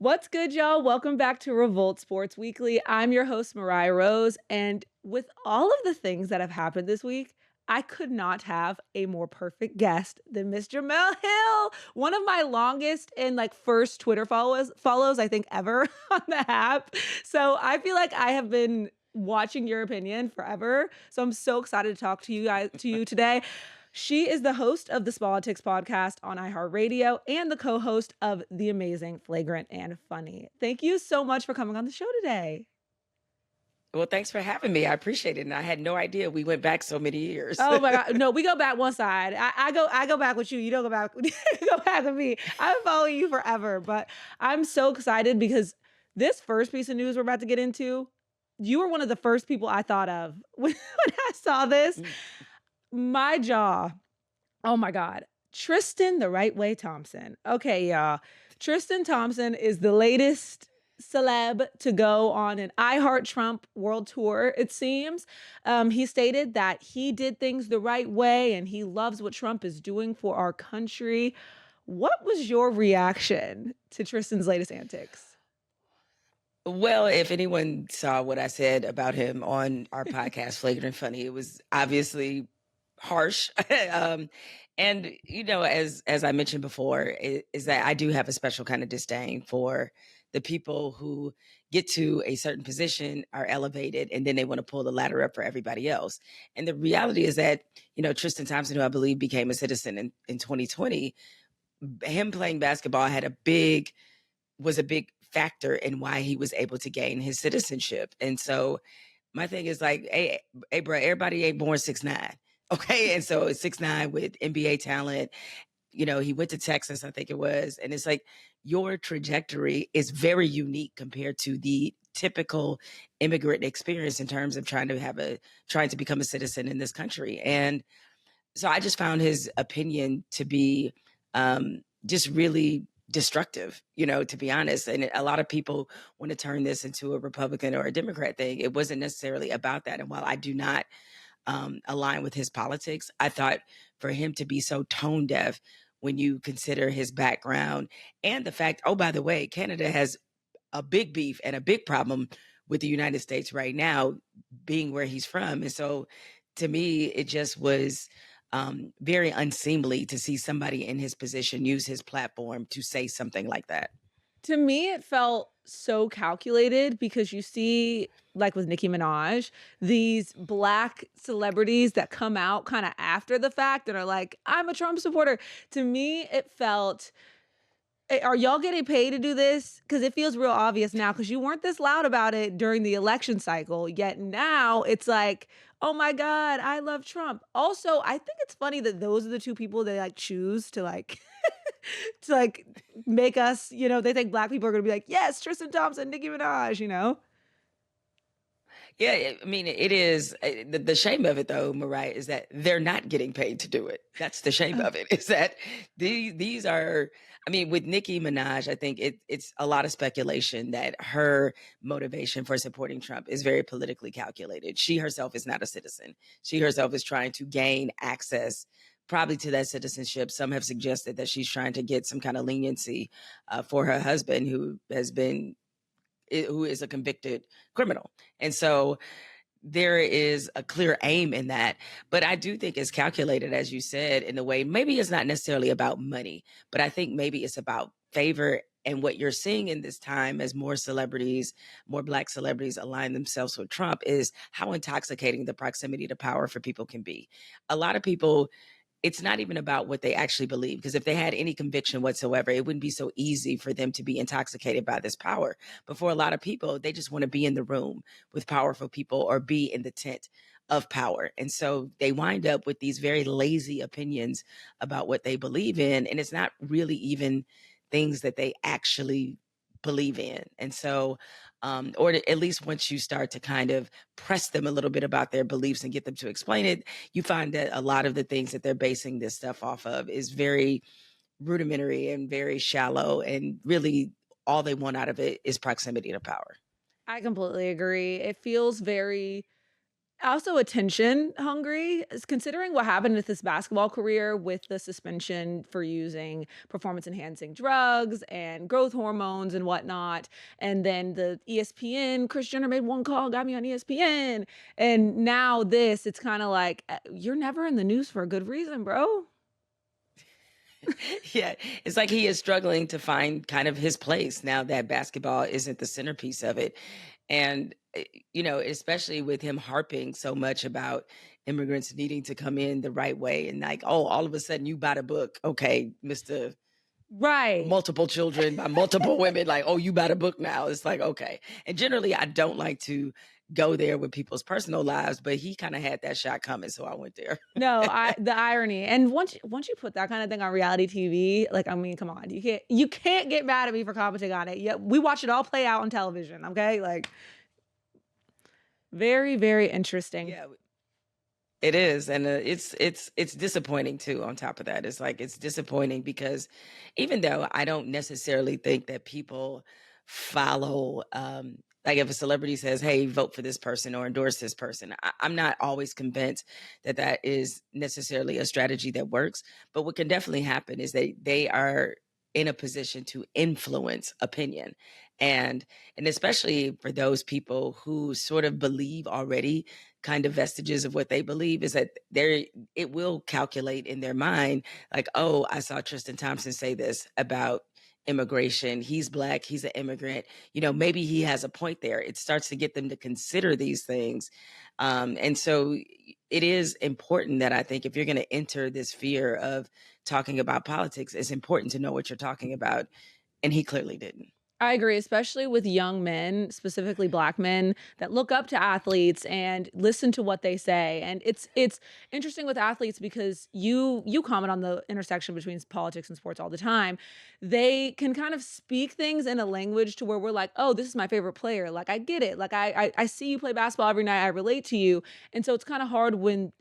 What's good, y'all? Welcome back to Revolt Sports Weekly. I'm your host, Mariah Rose. And with all of the things that have happened this week, I could not have a more perfect guest than Miss Jemele Hill, one of my longest and first Twitter follows I think ever on the app. So I feel like I have been watching your opinion forever. So I'm so excited to talk to you today. She is the host of the Politics podcast on iHeartRadio and the co-host of The Amazing, Flagrant, and Funny. Thank you so much for coming on the show today. Well, thanks for having me. I appreciate it. And I had no idea we went back so many years. Oh my God. No, we go back one side. I go back with you. You don't go back, go back with me. I've been following you forever, but I'm so excited because this first piece of news we're about to get into, you were one of the first people I thought of when I saw this. My jaw. Oh my God. Tristan the Right Way Thompson. Okay, y'all. Tristan Thompson is the latest celeb to go on an I Heart Trump world tour, it seems. He stated that he did things the right way and he loves what Trump is doing for our country. What was your reaction to Tristan's latest antics? Well, if anyone saw what I said about him on our podcast, Flagrant and Funny, it was obviously harsh. And as I mentioned before, is that I do have a special kind of disdain for the people who get to a certain position, are elevated, and then they want to pull the ladder up for everybody else. And the reality is that, Tristan Thompson, who I believe became a citizen in 2020, him playing basketball was a big factor in why he was able to gain his citizenship. And so my thing is like, hey, bro, everybody ain't born 6'9". Okay. And so it's 6'9" with NBA talent. He went to Texas, I think it was. And it's like your trajectory is very unique compared to the typical immigrant experience in terms of trying to become a citizen in this country. And so I just found his opinion to be just really destructive, to be honest. And a lot of people want to turn this into a Republican or a Democrat thing. It wasn't necessarily about that. And while I do not align with his politics, I thought for him to be so tone deaf when you consider his background and the fact, oh, by the way, Canada has a big beef and a big problem with the United States right now, being where he's from. And so to me, it just was very unseemly to see somebody in his position use his platform to say something like that. To me, it felt so calculated because you see, like with Nicki Minaj, these Black celebrities that come out kind of after the fact and are like, I'm a Trump supporter. To me, it felt, are y'all getting paid to do this? Because it feels real obvious now because you weren't this loud about it during the election cycle. Yet now it's like, oh my God, I love Trump. Also, I think it's funny that those are the two people they choose to to make us, they think Black people are gonna be like, yes, Tristan Thompson, Nicki Minaj. Yeah, I mean, it is the shame of it, though, Mariah, is that they're not getting paid to do it. That's the shame of it. Is that these are, I mean, with Nicki Minaj, I think it's a lot of speculation that her motivation for supporting Trump is very politically calculated. She herself is not a citizen. She herself is trying to gain access probably to that citizenship. Some have suggested that she's trying to get some kind of leniency for her husband, who is a convicted criminal. And so there is a clear aim in that. But I do think it's calculated, as you said, in a way, maybe it's not necessarily about money, but I think maybe it's about favor. And what you're seeing in this time as more Black celebrities align themselves with Trump is how intoxicating the proximity to power for people can be. A lot of people, it's not even about what they actually believe, because if they had any conviction whatsoever, it wouldn't be so easy for them to be intoxicated by this power. But for a lot of people, they just want to be in the room with powerful people or be in the tent of power. And so they wind up with these very lazy opinions about what they believe in. And it's not really even things that they actually believe in. And so, or at least once you start to kind of press them a little bit about their beliefs and get them to explain it, you find that a lot of the things that they're basing this stuff off of is very rudimentary and very shallow. And really all they want out of it is proximity to power. I completely agree. It feels very Also attention hungry, considering what happened with his basketball career with the suspension for using performance enhancing drugs and growth hormones and whatnot. And then the ESPN, Chris Jenner made one call, got me on ESPN. And now this, it's kind of like, you're never in the news for a good reason, bro. Yeah, it's like he is struggling to find kind of his place now that basketball isn't the centerpiece of it. And, especially with him harping so much about immigrants needing to come in the right way and like, oh, all of a sudden you bought a book. Okay, Mr. Right. Multiple children by multiple women, like, oh, you bought a book now. It's like, okay. And generally, I don't like to go there with people's personal lives, but he kind of had that shot coming. So I went there. No, the irony. And once you put that kind of thing on reality TV, like I mean, come on. You can't get mad at me for commenting on it. Yeah, we watch it all play out on television, okay? Like very, very interesting. Yeah, it is, and it's disappointing too. On top of that, it's like it's disappointing because even though I don't necessarily think that people follow, like if a celebrity says, "Hey, vote for this person" or endorse this person, I'm not always convinced that that is necessarily a strategy that works. But what can definitely happen is they are in a position to influence opinion, and especially for those people who sort of believe already kind of vestiges of what they believe is that it will calculate in their mind like, oh, I saw Tristan Thompson say this about immigration. He's black, he's an immigrant, maybe he has a point there. It starts to get them to consider these things. And so it is important that I think if you're going to enter this sphere of talking about politics, it's important to know what you're talking about, and he clearly didn't. I agree, especially with young men, specifically black men that look up to athletes and listen to what they say. And it's interesting with athletes because you comment on the intersection between politics and sports all the time. They can kind of speak things in a language to where we're like, oh, this is my favorite player. Like I get it. Like I see you play basketball every night. I relate to you. And so it's kind of hard when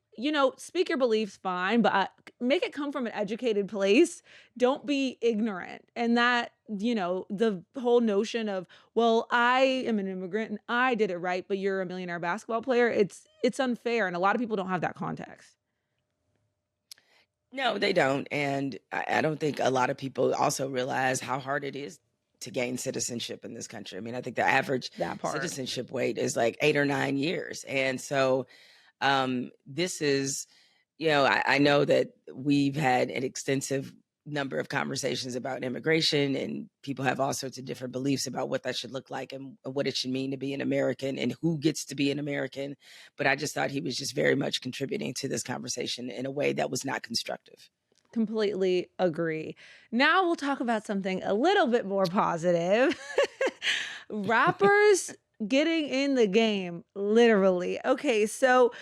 speak your beliefs fine, but make it come from an educated place. Don't be ignorant. And that, the whole notion of, well, I am an immigrant and I did it right, but you're a millionaire basketball player. It's unfair. And a lot of people don't have that context. No, they don't. And I don't think a lot of people also realize how hard it is to gain citizenship in this country. I mean, I think the average That part. citizenship wait is like 8 or 9 years. And so this is, I know that we've had an extensive number of conversations about immigration, and people have all sorts of different beliefs about what that should look like and what it should mean to be an American and who gets to be an American. But I just thought he was just very much contributing to this conversation in a way that was not constructive. Completely agree. Now we'll talk about something a little bit more positive. Rappers getting in the game, literally. Okay, so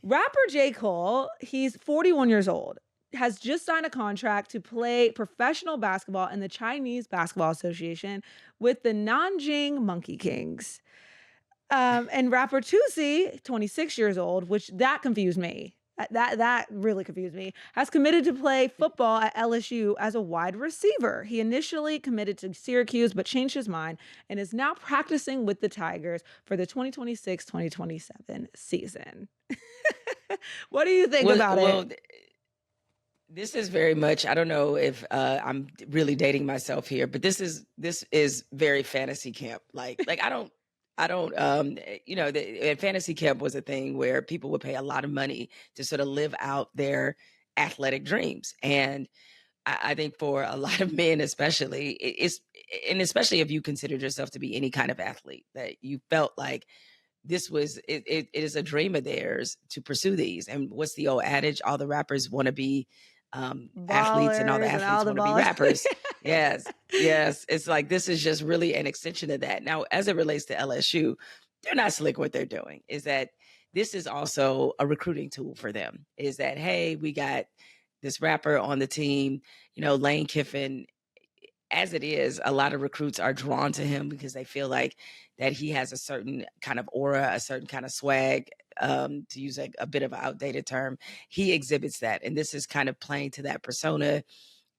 rapper J. Cole, he's 41 years old, has just signed a contract to play professional basketball in the Chinese Basketball Association with the Nanjing Monkey Kings. And rapper Tusi, 26 years old, which that confused me. That really confused me. Has committed to play football at LSU as a wide receiver. He initially committed to Syracuse but changed his mind and is now practicing with the Tigers for the 2026-2027 season. What do you think about it? This is very much, I don't know if I'm really dating myself here, but this is very fantasy camp. Like and fantasy camp was a thing where people would pay a lot of money to sort of live out their athletic dreams. And I think for a lot of men, especially, and especially if you considered yourself to be any kind of athlete, that you felt like it is a dream of theirs to pursue these. And what's the old adage? All the rappers want to be athletes, and all the Ballers and all athletes the want to be ballers. rappers. Yes, yes. It's like this is just really an extension of that. Now, as it relates to LSU, they're not slick what they're doing. Is that this is also a recruiting tool for them? Is that, hey, we got this rapper on the team, Lane Kiffin. As it is, a lot of recruits are drawn to him because they feel like that he has a certain kind of aura, a certain kind of swag, to use a bit of an outdated term. He exhibits that. And this is kind of playing to that persona,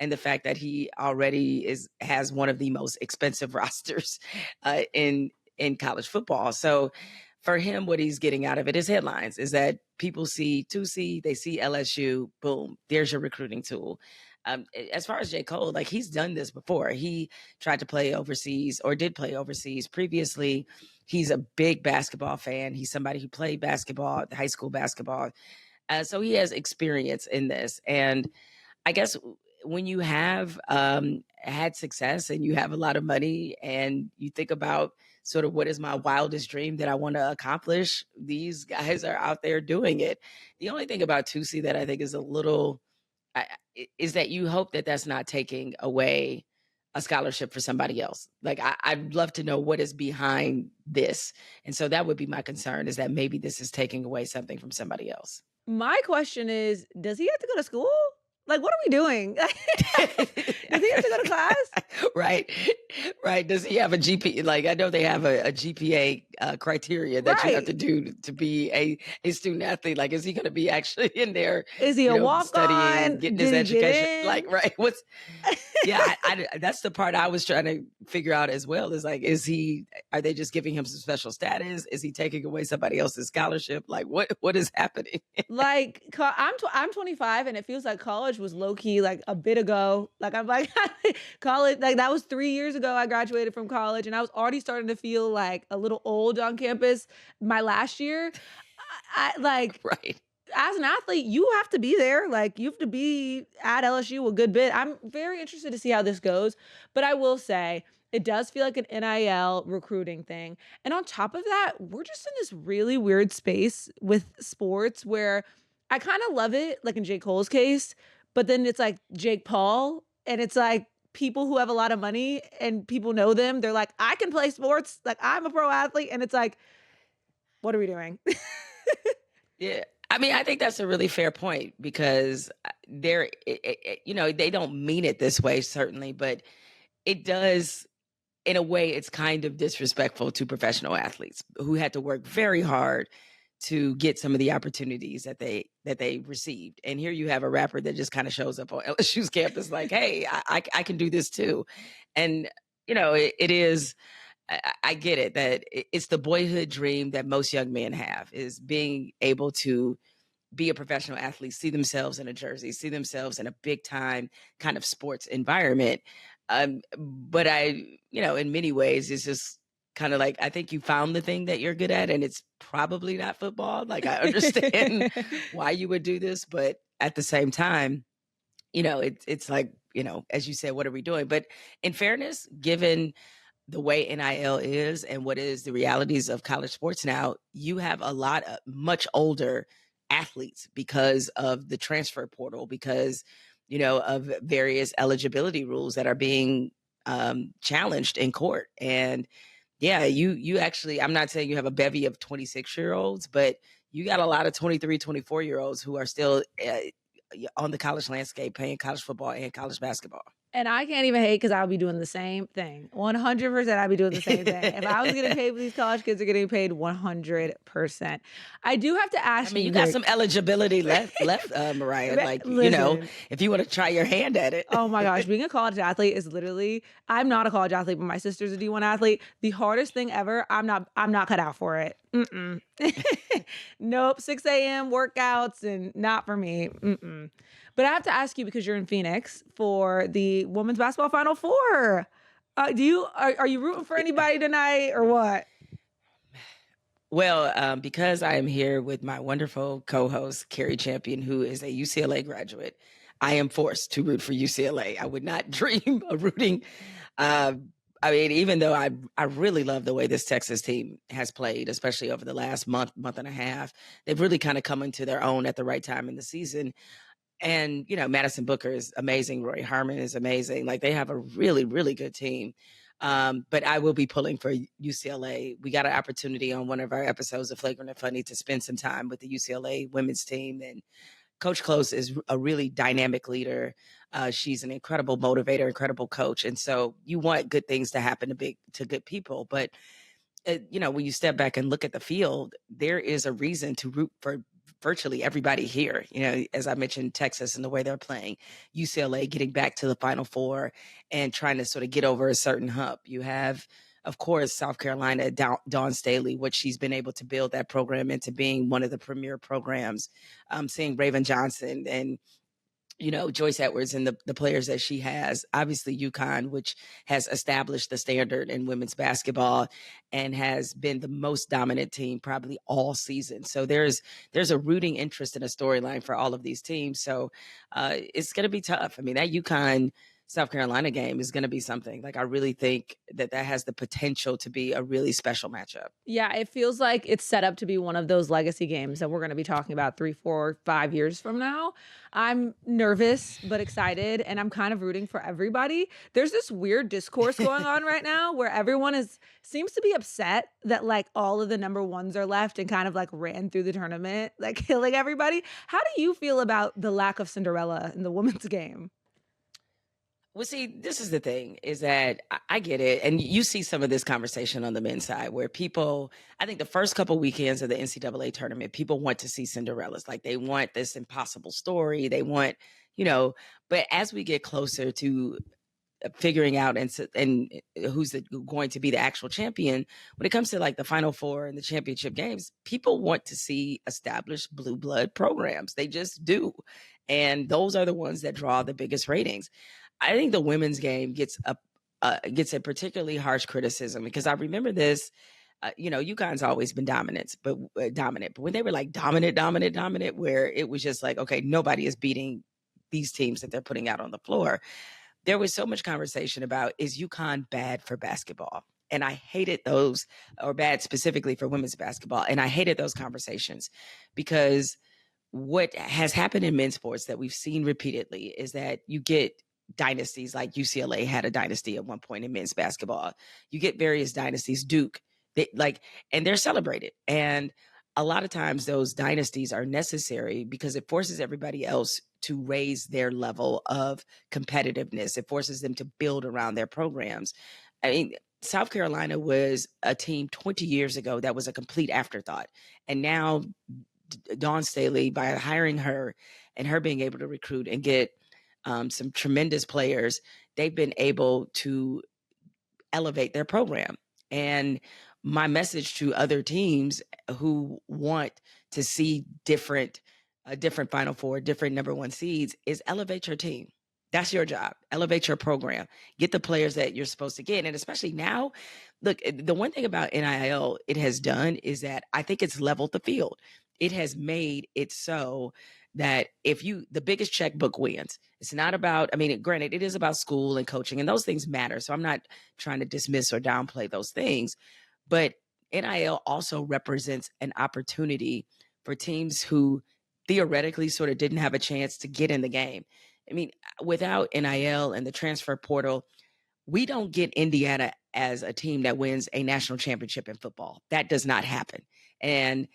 and the fact that he already has one of the most expensive rosters in college football. So for him, what he's getting out of it is headlines, is that people see Tusi, they see LSU, boom, there's your recruiting tool. As far as J. Cole, like he's done this before. He tried to play overseas or did play overseas previously. He's a big basketball fan. He's somebody who played basketball, high school basketball. So he has experience in this. And I guess when you have had success and you have a lot of money and you think about sort of what is my wildest dream that I want to accomplish, these guys are out there doing it. The only thing about Tusi that I think is a little is that you hope that that's not taking away a scholarship for somebody else. Like I'd love to know what is behind this. And so that would be my concern, is that maybe this is taking away something from somebody else. My question is, does he have to go to school? Like, what are we doing? Does he have to go to class? Right. Does he have a GPA? Like, I know they have a GPA criteria that you have to do to be a student athlete. Like, is he going to be actually in there? Is he a walk-on? Studying, getting his education? Like, right. What's yeah, that's the part I was trying to figure out as well. Is like, are they just giving him some special status? Is he taking away somebody else's scholarship? Like, what is happening? Like, I'm 25 and it feels like college was low key like a bit ago. Like, I'm like, college, like that was 3 years ago I graduated from college and I was already starting to feel like a little old on campus my last year. I like, right. As an athlete, you have to be there. Like, you have to be at LSU a good bit. I'm very interested to see how this goes. But I will say, it does feel like an NIL recruiting thing. And on top of that, we're just in this really weird space with sports where I kind of love it, like in J. Cole's case. But then it's like Jake Paul. And it's like people who have a lot of money and people know them. They're like, I can play sports. Like, I'm a pro athlete. And it's like, what are we doing? Yeah. I mean, I think that's a really fair point, because they don't mean it this way, certainly, but it does, in a way, it's kind of disrespectful to professional athletes who had to work very hard to get some of the opportunities that they received. And here you have a rapper that just kind of shows up on LSU's campus like, hey, I can do this too. And, it is, I get it, that it's the boyhood dream that most young men have, is being able to be a professional athlete, see themselves in a jersey, see themselves in a big time kind of sports environment. But in many ways, it's just kind of like, I think you found the thing that you're good at, and it's probably not football. Like, I understand why you would do this, but at the same time, it's like, as you said, what are we doing? But in fairness, given the way NIL is and what is the realities of college sports now, you have a lot of much older athletes because of the transfer portal, because, of various eligibility rules that are being challenged in court. And yeah, you actually, I'm not saying you have a bevy of 26-year-olds, but you got a lot of 23, 24-year-olds who are still on the college landscape playing college football and college basketball. And I can't even hate, because I'll be doing the same thing. 100% I'll be doing the same thing. If I was getting paid for these college kids, are getting paid 100%. I do have to ask you. You got some eligibility left, Mariah. Like, listen, if you want to try your hand at it. Oh my gosh, being a college athlete is literally, I'm not a college athlete, but my sister's a D1 athlete. The hardest thing ever. I'm not cut out for it. Nope. 6 a.m. workouts and not for me. But I have to ask you, because you're in Phoenix for the women's basketball Final Four. Are you rooting for anybody tonight or what? Well, because I am here with my wonderful co-host, Carrie Champion, who is a UCLA graduate, I am forced to root for UCLA. I would not dream of rooting. Even though I really love the way this Texas team has played, especially over the last month and a half, they've really kind of come into their own at the right time in the season. And, Madison Booker is amazing. Roy Harmon is amazing. Like, they have a really, really good team. But I will be pulling for UCLA. We got an opportunity on one of our episodes of Flagrant and Funny to spend some time with the UCLA women's team. And Coach Close is a really dynamic leader. She's an incredible motivator, incredible coach. And so you want good things to happen to good people. But, when you step back and look at the field, there is a reason to root for virtually everybody here. As I mentioned, Texas and the way they're playing, UCLA getting back to the Final Four and trying to sort of get over a certain hump. You have of course, South Carolina, Dawn Staley, what she's been able to build that program into being one of the premier programs. Seeing Raven Johnson and Joyce Edwards and the players that she has. Obviously, UConn, which has established the standard in women's basketball and has been the most dominant team probably all season. So there's a rooting interest in a storyline for all of these teams. So it's going to be tough. I mean, that UConn South Carolina game is going to be something. Like, I really think that has the potential to be a really special matchup. Yeah, it feels like it's set up to be one of those legacy games that we're going to be talking about 3, 4, 5 years from now. I'm nervous but excited, and I'm kind of rooting for everybody. There's this weird discourse going on right now where everyone seems to be upset that like all of the number ones are left and kind of like ran through the tournament, like killing everybody. How do you feel about the lack of Cinderella in the women's game? Well, see, this is the thing, is that I get it. And you see some of this conversation on the men's side where people, I think the first couple weekends of the NCAA tournament, people want to see Cinderellas. Like, they want this impossible story. They want, but as we get closer to figuring out and who's going to be the actual champion, when it comes to like the Final Four and the championship games, people want to see established blue blood programs. They just do. And those are the ones that draw the biggest ratings. I think the women's game gets a particularly harsh criticism because I remember this. UConn's always been dominant, but when they were like dominant, where it was just like, okay, nobody is beating these teams that they're putting out on the floor. There was so much conversation about, is UConn bad for basketball? And I hated those, or bad specifically for women's basketball. And I hated those conversations because what has happened in men's sports that we've seen repeatedly is that you get dynasties, like UCLA had a dynasty at one point in men's basketball. You get various dynasties, Duke, and they're celebrated. And a lot of times those dynasties are necessary because it forces everybody else to raise their level of competitiveness. It forces them to build around their programs. I mean, South Carolina was a team 20 years ago that was a complete afterthought. And now Dawn Staley, by hiring her and her being able to recruit and get some tremendous players, they've been able to elevate their program. And my message to other teams who want to see different Final Four, different number one seeds, is elevate your team. That's your job. Elevate your program. Get the players that you're supposed to get. And especially now, look, the one thing about NIL it has done is that I think it's leveled the field. It has made it so that the biggest checkbook wins. It's not about, I mean, granted, it is about school and coaching, and those things matter. So I'm not trying to dismiss or downplay those things. But NIL also represents an opportunity for teams who theoretically sort of didn't have a chance to get in the game. I mean, without NIL and the transfer portal, we don't get Indiana as a team that wins a national championship in football. That does not happen. And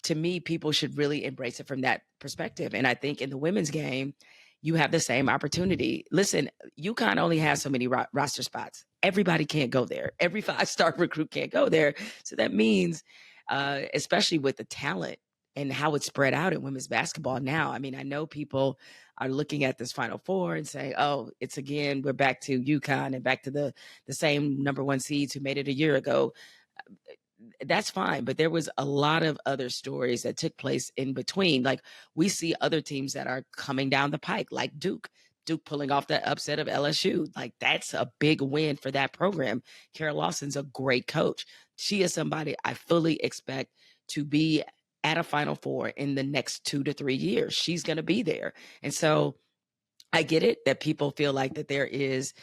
to me, people should really embrace it from that perspective. And I think in the women's game, you have the same opportunity. Listen, UConn only has so many roster spots. Everybody can't go there. Every 5-star recruit can't go there. So that means, especially with the talent and how it's spread out in women's basketball now. I mean, I know people are looking at this Final Four and saying, oh, we're back to UConn and back to the same number one seeds who made it a year ago. That's fine. But there was a lot of other stories that took place in between. Like, we see other teams that are coming down the pike, like Duke pulling off that upset of LSU. Like, that's a big win for that program. Kara Lawson's a great coach. She is somebody I fully expect to be at a Final Four in the next 2 to 3 years. She's going to be there. And so I get it that people feel like that there is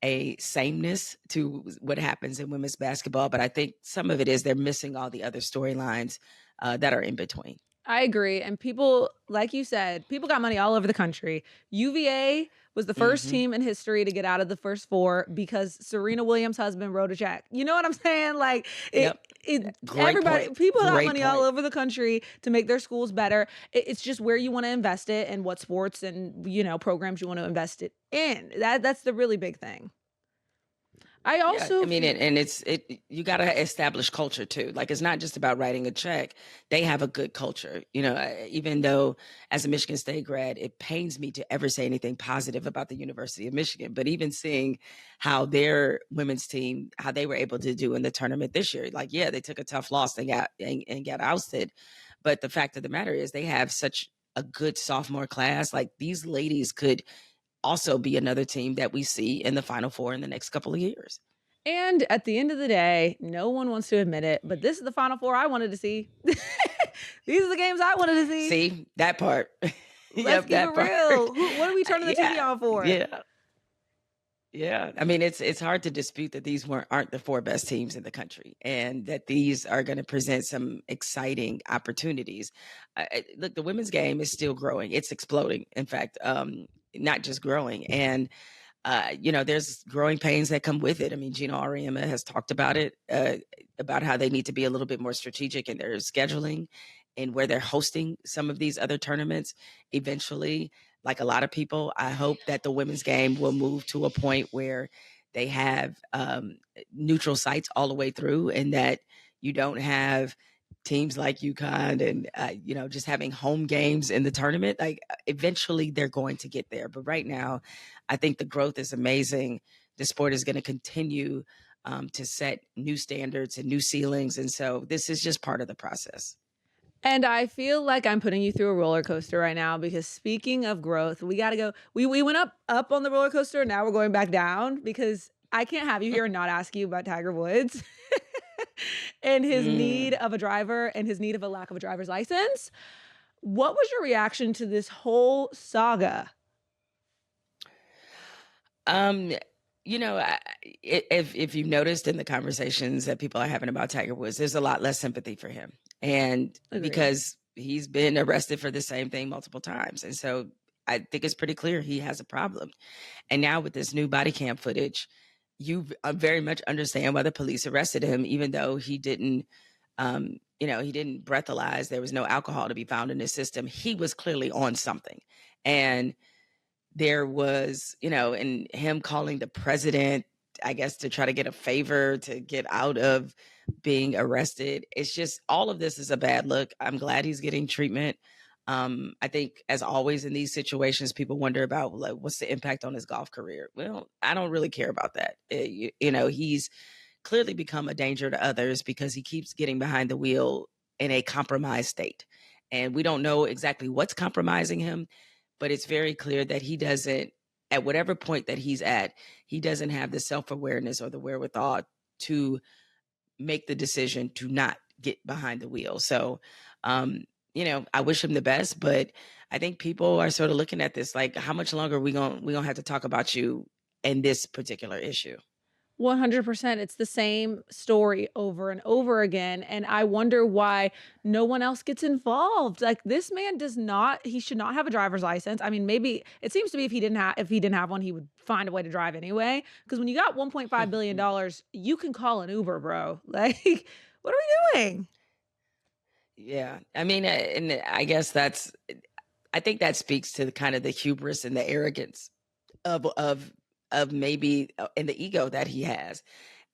a sameness to what happens in women's basketball, but I think some of it is they're missing all the other storylines that are in between. I agree. And people, like you said, people got money all over the country. UVA was the first team in history to get out of the first four because Serena Williams' husband wrote a check. You know what I'm saying? Like, people got money all over the country to make their schools better. It's just where you want to invest it and what sports and, programs you want to invest it in. That's the really big thing. I Yeah, I also mean, and you got to establish culture too. Like, it's not just about writing a check. They have a good culture, even though as a Michigan State grad, it pains me to ever say anything positive about the University of Michigan. But even seeing how their women's team, how they were able to do in the tournament this year, like, yeah, they took a tough loss and got ousted. But the fact of the matter is they have such a good sophomore class. Like, these ladies could also be another team that we see in the Final Four in the next couple of years. and at the end of the day, no one wants to admit it, but this is the Final Four I wanted to see. These are the games I wanted to see. See that part. Let's Yep, keep it that part. real. What are we turning the TV Yeah, on for? yeah, yeah. I mean, it's hard to dispute that these aren't the four best teams in the country, and that these are going to present some exciting opportunities. Look, the women's game is still growing; it's exploding. In fact, not just growing, and there's growing pains that come with it. I mean, Gina Auriemma has talked about it, about how they need to be a little bit more strategic in their scheduling and where they're hosting some of these other tournaments. Eventually, like a lot of people, I hope that the women's game will move to a point where they have neutral sites all the way through, and that you don't have teams like UConn and just having home games in the tournament. Like, eventually they're going to get there, but right now I think the growth is amazing. The sport is going to continue to set new standards and new ceilings, and so this is just part of the process. And I feel like I'm putting you through a roller coaster right now because speaking of growth, we got to go. We went up on the roller coaster. Now we're going back down because I can't have you here and not ask you about Tiger Woods and his need Mm. of a driver and his need of a lack of a driver's license. What was your reaction to this whole saga? Um, if you've noticed in the conversations that people are having about Tiger Woods, there's a lot less sympathy for him, and Agreed. because he's been arrested for the same thing multiple times, and so I think it's pretty clear he has a problem. And now with this new body cam footage, you very much understand why the police arrested him, even though he didn't breathalyze. There was no alcohol to be found in his system. He was clearly on something, and there was, and him calling the president, I guess, to try to get a favor to get out of being arrested. It's just, all of this is a bad look. I'm glad he's getting treatment. I think, as always in these situations, people wonder about, like, what's the impact on his golf career. Well, I don't really care about that. He's clearly become a danger to others because he keeps getting behind the wheel in a compromised state, and we don't know exactly what's compromising him, but it's very clear that he doesn't, at whatever point that he's at, he doesn't have the self-awareness or the wherewithal to make the decision to not get behind the wheel. So, I wish him the best, but I think people are sort of looking at this like, how much longer we gonna have to talk about you and this particular issue? 100%. It's the same story over and over again. And I wonder why no one else gets involved. Like, this man he should not have a driver's license. I mean, maybe it seems to me if he didn't have one, he would find a way to drive anyway. Because when you got $1.5 billion, you can call an Uber, bro. Like, what are we doing? Yeah, I mean, and I guess I think that speaks to the kind of the hubris and the arrogance of maybe and the ego that he has.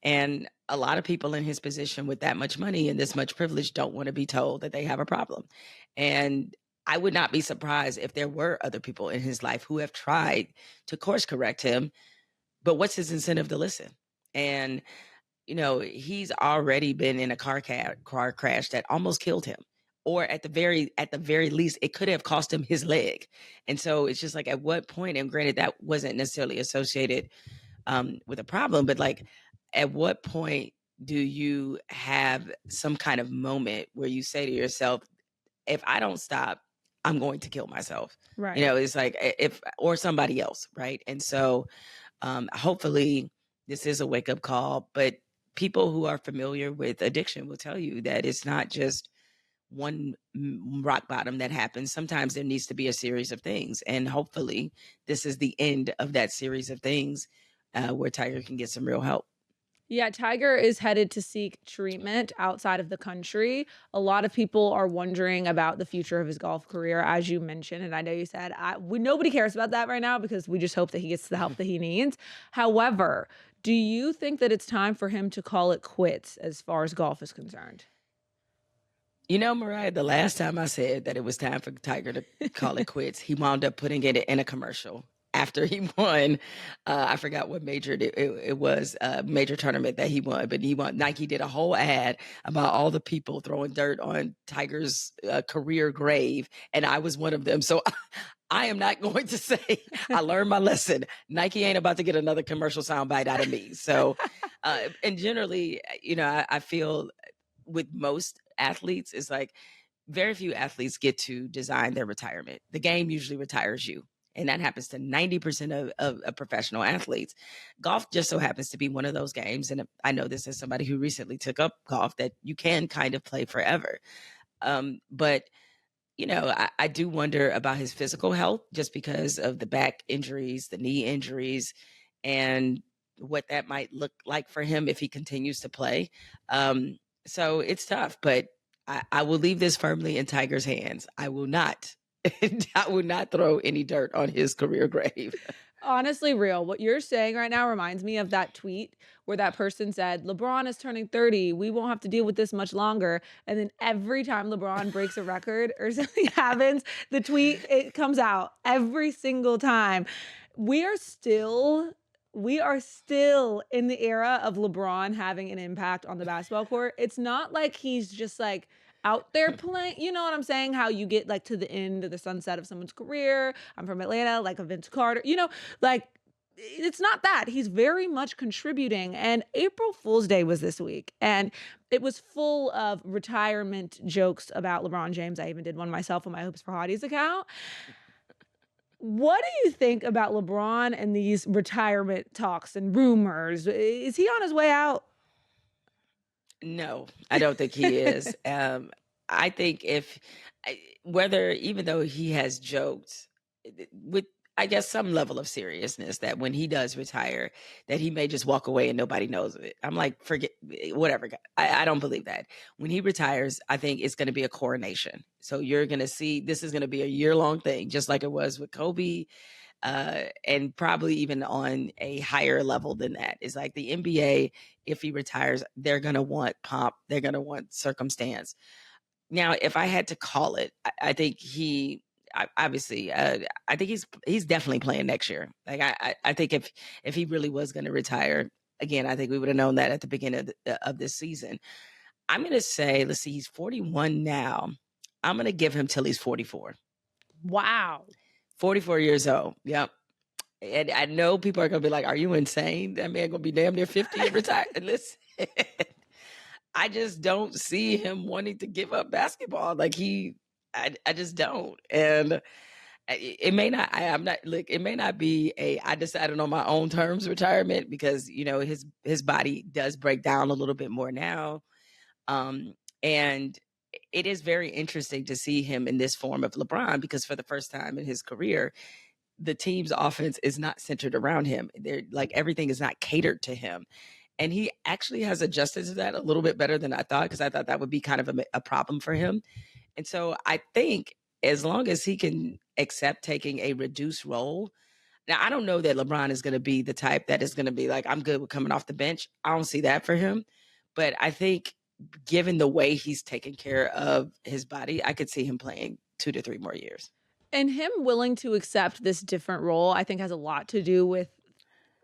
And a lot of people in his position with that much money and this much privilege don't want to be told that they have a problem. And I would not be surprised if there were other people in his life who have tried to course correct him, but what's his incentive to listen? And he's already been in a car crash that almost killed him, or at the very least, it could have cost him his leg. And so it's just like, at what point? And granted, that wasn't necessarily associated with a problem, but like, at what point do you have some kind of moment where you say to yourself, if I don't stop, I'm going to kill myself? Right. It's like, if, or somebody else, right? And so hopefully this is a wake up call, but people who are familiar with addiction will tell you that it's not just one rock bottom that happens. Sometimes there needs to be a series of things. And hopefully this is the end of that series of things, where Tiger can get some real help. Yeah, Tiger is headed to seek treatment outside of the country. A lot of people are wondering about the future of his golf career, as you mentioned. And I know you said nobody cares about that right now because we just hope that he gets the help that he needs. However, Do you think that it's time for him to call it quits as far as golf is concerned? You know, Mariah, the last time I said that it was time for Tiger to call it quits, he wound up putting it in a commercial after he won. I forgot what major it was, a major tournament that he won, but he won. Nike did a whole ad about all the people throwing dirt on Tiger's career grave, and I was one of them. So I am not going to say I learned my lesson. Nike ain't about to get another commercial soundbite out of me. So, and generally, you know, I feel with most athletes, it's like very few athletes get to design their retirement. The game usually retires you. And that happens to 90% of professional athletes. Golf just so happens to be one of those games. And I know this as somebody who recently took up golf, that you can kind of play forever. But you know, I do wonder about his physical health just because of the back injuries, the knee injuries, and what that might look like for him if he continues to play. So it's tough, but I will leave this firmly in Tiger's hands. I will not, I will not throw any dirt on his career grave. Honestly, real. What you're saying right now reminds me of that tweet where that person said, LeBron is turning 30. We won't have to deal with this much longer. And then every time LeBron breaks a record or something happens, the tweet, it comes out every single time. We are still in the era of LeBron having an impact on the basketball court. It's not like he's just like out there playing. You know what I'm saying? How you get like to the end of the sunset of someone's career. I'm from Atlanta, like a Vince Carter, you know, like it's not that. He's very much contributing. And April Fool's Day was this week, and it was full of retirement jokes about LeBron James. I even did one myself on my Hoops for Hotties account. What do you think about LeBron and these retirement talks and rumors? Is he on his way out? No, I don't think he is. I think whether, even though he has joked with, I guess, some level of seriousness that when he does retire, that he may just walk away and nobody knows of it. I'm like, forget, whatever. I don't believe that. When he retires, I think it's going to be a coronation. So you're going to see, this is going to be a year-long thing, just like it was with Kobe, and probably even on a higher level than that. It's like the NBA, if he retires, they're going to want pomp. They're going to want circumstance. Now, if I had to call it, I think obviously, I think he's definitely playing next year. Like I think if he really was going to retire, again, I think we would have known that at the beginning of this season. I'm going to say, let's see, he's 41 now. I'm going to give him till he's 44. Wow. 44 years old. Yep. And I know people are going to be like, are you insane? That man going to be damn near 50 and retire. Listen, I just don't see him wanting to give up basketball. Like I just don't. And it may not, it may not be I decided on my own terms retirement, because, you know, his body does break down a little bit more now. And it is very interesting to see him in this form of LeBron, because for the first time in his career, the team's offense is not centered around him. They're like, everything is not catered to him. And he actually has adjusted to that a little bit better than I thought, because I thought that would be kind of a problem for him. And so I think as long as he can accept taking a reduced role. Now, I don't know that LeBron is going to be the type that is going to be like, I'm good with coming off the bench. I don't see that for him. But I think given the way he's taken care of his body, I could see him playing 2 to 3 more years. And him willing to accept this different role, I think, has a lot to do with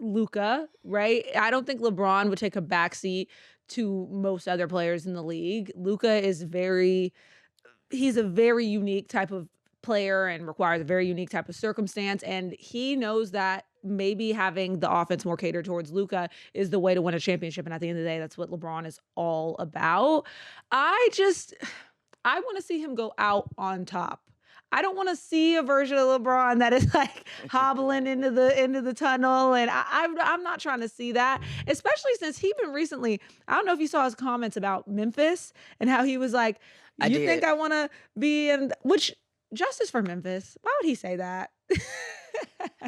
Luka, right? I don't think LeBron would take a backseat to most other players in the league. Luka is he's a very unique type of player and requires a very unique type of circumstance. And he knows that maybe having the offense more catered towards Luka is the way to win a championship. And at the end of the day, that's what LeBron is all about. I want to see him go out on top. I don't want to see a version of LeBron that is like hobbling into the tunnel, and I'm not trying to see that. Especially since he been recently. I don't know if you saw his comments about Memphis and how he was like, "You think I want to be in?" Which, justice for Memphis. Why would he say that?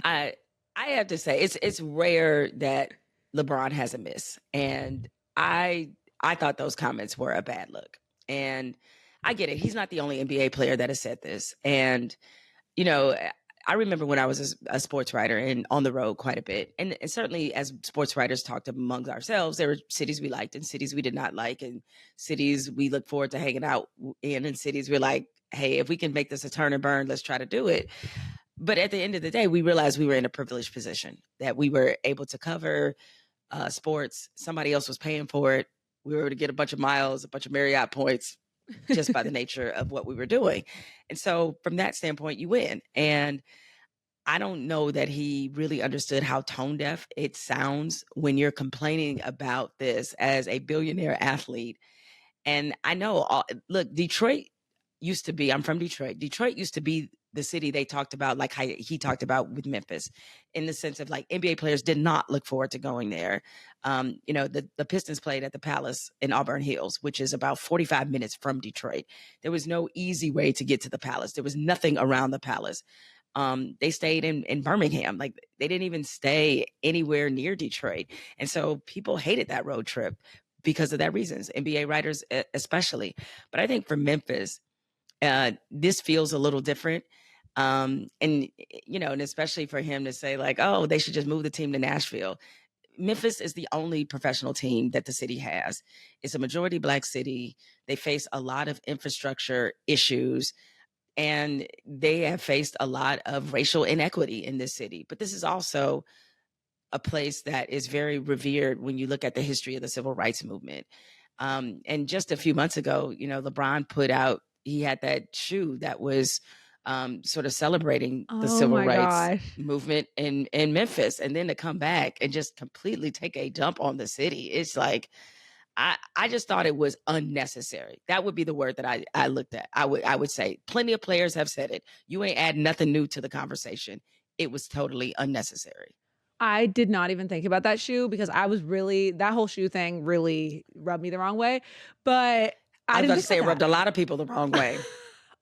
I have to say it's rare that LeBron has a miss, and I thought those comments were a bad look. And I get it. He's not the only NBA player that has said this. And, you know, I remember when I was a sports writer and on the road quite a bit. And certainly as sports writers talked amongst ourselves, there were cities we liked and cities we did not like, and cities we look forward to hanging out in, and cities we're like, hey, if we can make this a turn and burn, let's try to do it. But at the end of the day, we realized we were in a privileged position, that we were able to cover sports. Somebody else was paying for it. We were able to get a bunch of miles, a bunch of Marriott points, just by the nature of what we were doing. And so from that standpoint, you win. And I don't know that he really understood how tone deaf it sounds when you're complaining about this as a billionaire athlete. And I know, look, Detroit used to be, I'm from Detroit. Detroit used to be the city they talked about, like how he talked about with Memphis, in the sense of like NBA players did not look forward to going there. The Pistons played at the Palace in Auburn Hills, which is about 45 minutes from Detroit. There was no easy way to get to the Palace. There was nothing around the Palace. They stayed in Birmingham. Like they didn't even stay anywhere near Detroit. And so people hated that road trip because of that reasons, NBA writers especially. But I think for Memphis, this feels a little different. And especially for him to say like, oh, they should just move the team to Nashville. Memphis is the only professional team that the city has. It's a majority Black city. They face a lot of infrastructure issues, and they have faced a lot of racial inequity in this city. But this is also a place that is very revered when you look at the history of the civil rights movement. And just a few months ago, LeBron put out, he had that shoe that was sort of celebrating the civil rights movement in Memphis. And then to come back and just completely take a dump on the city. It's like, I just thought it was unnecessary. That would be the word that I looked at. I would say plenty of players have said it. You ain't add nothing new to the conversation. It was totally unnecessary. I did not even think about that shoe because that whole shoe thing really rubbed me the wrong way. But I was didn't about to think say it about rubbed that. a lot of people the wrong way.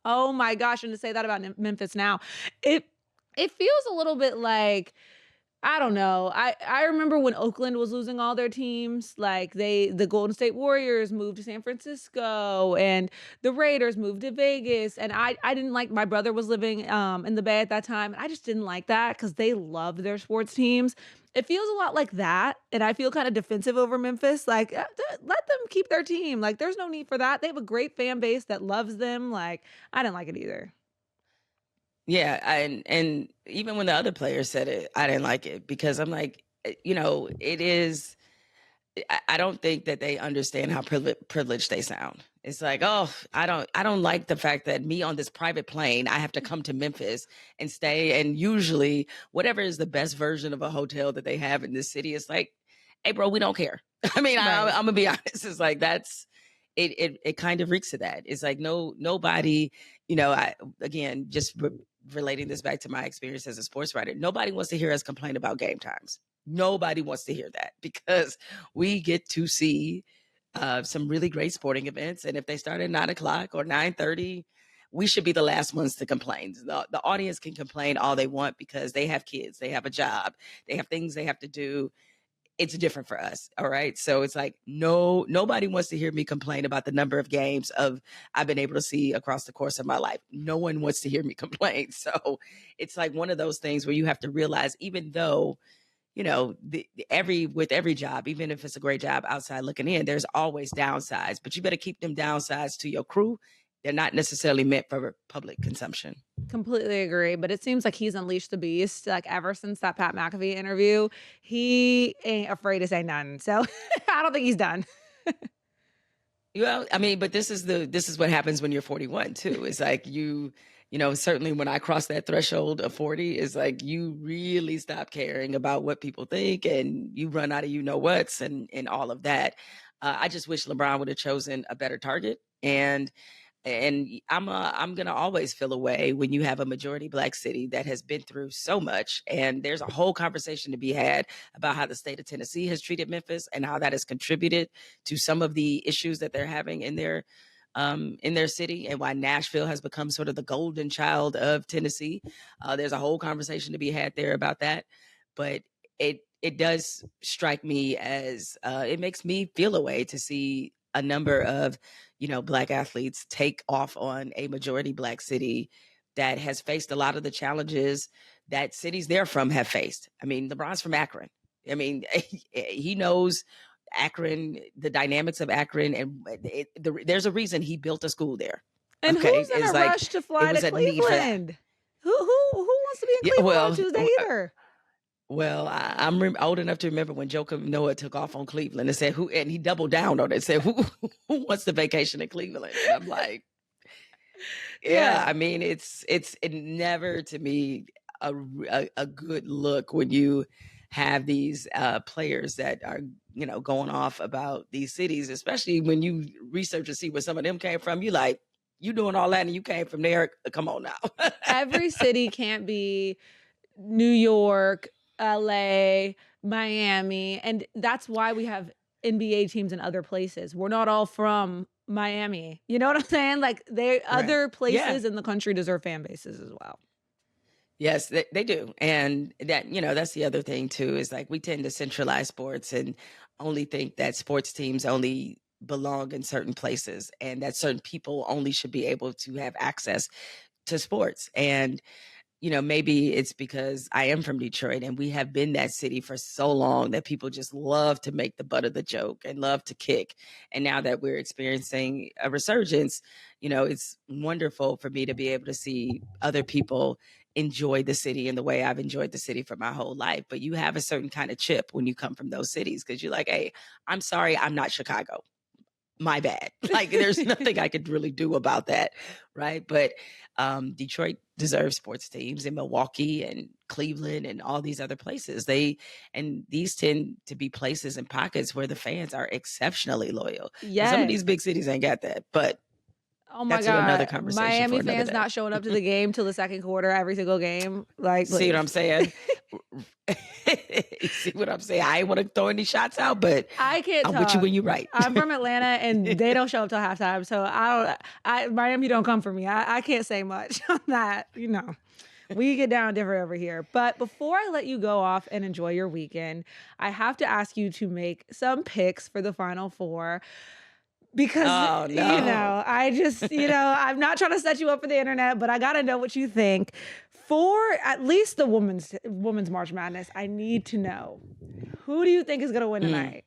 Oh my gosh. And to say that about Memphis now, it feels a little bit like, I don't know. I remember when Oakland was losing all their teams, like the Golden State Warriors moved to San Francisco and the Raiders moved to Vegas. And I didn't like, my brother was living in the Bay at that time. And I just didn't like that because they loved their sports teams. It feels a lot like that. And I feel kind of defensive over Memphis. Like, let them keep their team. Like, there's no need for that. They have a great fan base that loves them. Like, I didn't like it either. Yeah, and even when the other players said it, I didn't like it because I'm like, it is. I don't think that they understand how privileged they sound. It's like, oh, I don't like the fact that me on this private plane, I have to come to Memphis and stay, and usually whatever is the best version of a hotel that they have in this city, it's like, hey, bro, we don't care. I mean, Right. I'm gonna be honest. It's like that's it. It kind of reeks of that. It's like nobody. Again, just relating this back to my experience as a sports writer, nobody wants to hear us complain about game times. Nobody wants to hear that because we get to see some really great sporting events. And if they start at 9:00 or 9:30, we should be the last ones to complain. The audience can complain all they want because they have kids, they have a job, they have things they have to do. It's different for us. All right. So it's like, nobody wants to hear me complain about the number of games I've been able to see across the course of my life. No one wants to hear me complain. So it's like one of those things where you have to realize, even though, with every job, even if it's a great job outside looking in, there's always downsides, but you better keep them downsides to your crew. They're not necessarily meant for public consumption. Completely agree, but it seems like he's unleashed the beast, like, ever since that Pat McAfee interview. He ain't afraid to say nothing, so I don't think he's done. Well, I mean, but this is what happens when you're 41 too. It's like certainly when I cross that threshold of 40, it's like you really stop caring about what people think and you run out of what's and all of that. I just wish LeBron would have chosen a better target. And I'm gonna always feel a way when you have a majority Black city that has been through so much, and there's a whole conversation to be had about how the state of Tennessee has treated Memphis and how that has contributed to some of the issues that they're having in their city, and why Nashville has become sort of the golden child of Tennessee. There's a whole conversation to be had there about that, but it does strike me as it makes me feel a way to see a number of Black athletes take off on a majority Black city that has faced a lot of the challenges that cities they're from have faced. I mean, LeBron's from Akron. I mean, he knows Akron, the dynamics of Akron, and there's a reason he built a school there. And Okay, who's in it's a like rush to it fly to was a need for that. Cleveland? Who wants to be in Yeah, Cleveland on well, Tuesday either? well, I'm old enough to remember when Joe Noah took off on Cleveland and said, "Who?" And he doubled down on it. Said, "Who wants the vacation in Cleveland?" And I'm like, "Yeah." I mean, it's never to me a good look when you have these players that are going off about these cities, especially when you research and see where some of them came from. You like you doing all that and you came from there. Come on now. Every city can't be New York, LA, Miami, and that's why we have NBA teams in other places. We're not all from Miami. You know what I'm saying? Like other places in the country deserve fan bases as well. Yes, they do. And that, that's the other thing too, is like we tend to centralize sports and only think that sports teams only belong in certain places and that certain people only should be able to have access to sports. And maybe it's because I am from Detroit and we have been that city for so long that people just love to make the butt of the joke and love to kick. And now that we're experiencing a resurgence, it's wonderful for me to be able to see other people enjoy the city in the way I've enjoyed the city for my whole life. But you have a certain kind of chip when you come from those cities because you're like, hey, I'm sorry, I'm not Chicago. My bad. Like there's nothing I could really do about that. Right. But Detroit deserves sports teams in Milwaukee and Cleveland and all these other places. These tend to be places and pockets where the fans are exceptionally loyal. Yeah. Some of these big cities ain't got that, but oh my that's God. another conversation. Miami for another fans day. not showing up to the game till the second quarter, every single game. Like, see what I'm saying? You see what I'm saying? I ain't want to throw any shots out, but I can't. I'm with you when you're right. I'm from Atlanta, and they don't show up till halftime, so Miami don't come for me. I can't say much on that. We get down different over here. But before I let you go off and enjoy your weekend, I have to ask you to make some picks for the Final Four. Because, I just, I'm not trying to set you up for the internet, but I got to know what you think. For at least the women's March Madness, I need to know, who do you think is going to win tonight?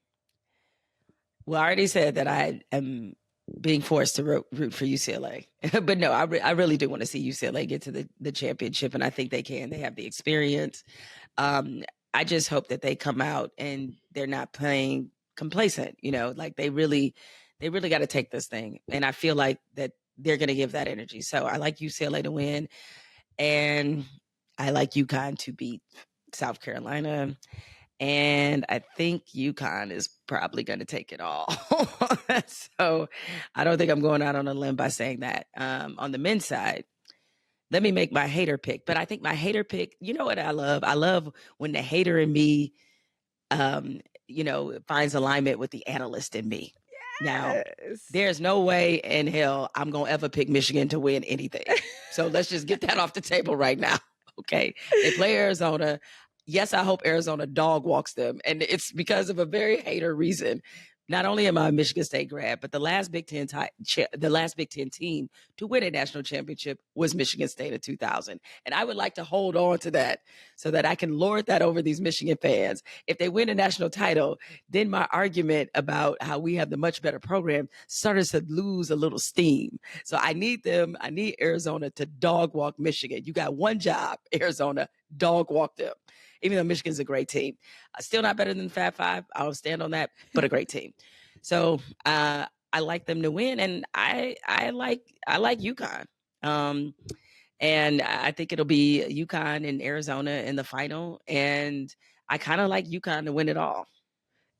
Well, I already said that I am being forced to root for UCLA. But no, I really do want to see UCLA get to the championship, and I think they can. They have the experience. I just hope that they come out and they're not playing complacent, like they really got to take this thing. And I feel like that they're going to give that energy. So I like UCLA to win. And I like UConn to beat South Carolina. And I think UConn is probably going to take it all. So I don't think I'm going out on a limb by saying that. On the men's side, let me make my hater pick. But I think my hater pick, you know what I love? I love when the hater in me, finds alignment with the analyst in me. Now, there's no way in hell I'm going to ever pick Michigan to win anything. So let's just get that off the table right now. Okay. They play Arizona. Yes, I hope Arizona dog walks them. And it's because of a very hater reason. Not only am I a Michigan State grad, but the last Big Ten team to win a national championship was Michigan State in 2000. And I would like to hold on to that so that I can lord that over these Michigan fans. If they win a national title, then my argument about how we have the much better program started to lose a little steam. So I need Arizona to dog walk Michigan. You got one job, Arizona, dog walk them. Even though Michigan's a great team. Still not better than the Fab Five. I'll stand on that, but a great team. So I like them to win, and I like UConn. And I think it'll be UConn and Arizona in the final, and I kind of like UConn to win it all.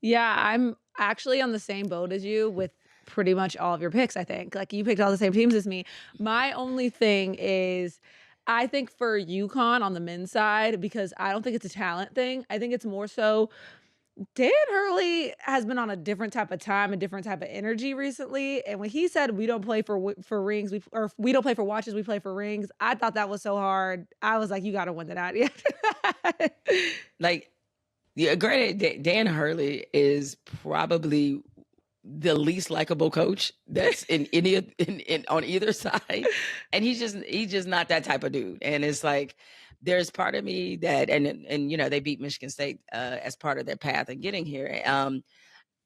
Yeah, I'm actually on the same boat as you with pretty much all of your picks, I think. Like, you picked all the same teams as me. My only thing is, I think for UConn on the men's side, because I don't think it's a talent thing. I think it's more so Dan Hurley has been on a different type of time, a different type of energy recently. And when he said we don't play for rings, we don't play for watches, we play for rings, I thought that was so hard. I was like, you got to win that. Yeah. Like, yeah, granted, Dan Hurley is probably the least likable coach that's in any in on either side, and he's just not that type of dude. And it's like there's part of me that and they beat Michigan State as part of their path in getting here.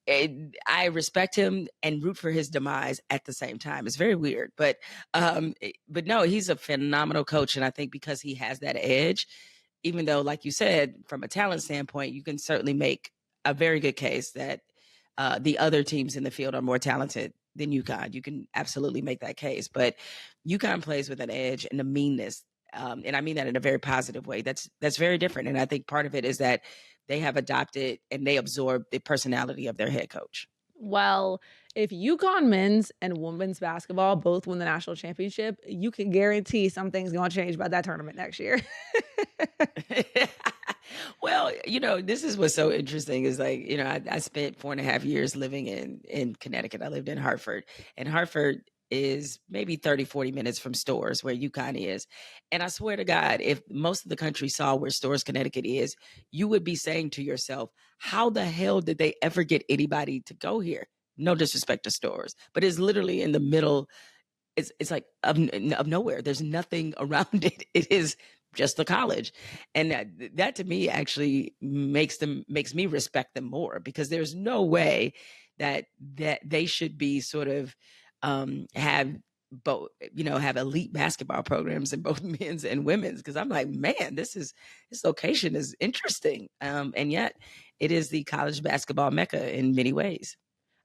I respect him and root for his demise at the same time. It's very weird, but no, he's a phenomenal coach, and I think because he has that edge, even though, like you said, from a talent standpoint, you can certainly make a very good case that the other teams in the field are more talented than UConn. You can absolutely make that case, but UConn plays with an edge and a meanness, and I mean that in a very positive way. That's very different, and I think part of it is that they have adopted and they absorb the personality of their head coach. Well, if UConn men's and women's basketball both win the national championship, you can guarantee something's going to change by that tournament next year. Well, this is what's so interesting is like, I spent 4.5 years living in Connecticut. I lived in Hartford, and Hartford is maybe 30, 40 minutes from Stores where UConn is. And I swear to God, if most of the country saw where Stores, Connecticut is, you would be saying to yourself, how the hell did they ever get anybody to go here? No disrespect to Stores, but it's literally in the middle. It's like of nowhere. There's nothing around it. It is just the college. And that to me actually makes me respect them more, because there's no way that they should be sort of have both, have elite basketball programs in both men's and women's. Cause I'm like, man, this location is interesting. And yet it is the college basketball mecca in many ways.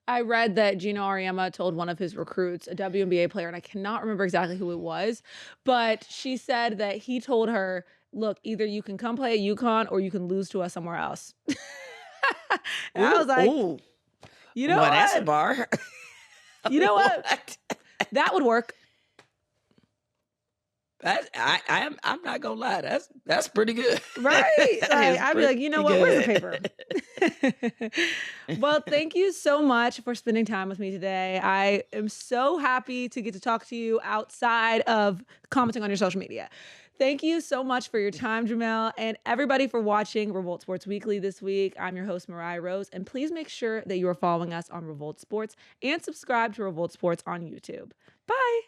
I read that Gino Auriemma told one of his recruits, a WNBA player, and I cannot remember exactly who it was, but she said that he told her, look, either you can come play at UConn or you can lose to us somewhere else. And I was like, ooh. You know well, what? That's a bar. You know what? That would work. I'm not gonna lie. That's pretty good. Right? Like, I'd be like, you know what? Where's the paper? Well, thank you so much for spending time with me today. I am so happy to get to talk to you outside of commenting on your social media. Thank you so much for your time, Jemele, and everybody for watching Revolt Sports Weekly this week. I'm your host, Mariah Rose, and please make sure that you are following us on Revolt Sports and subscribe to Revolt Sports on YouTube. Bye.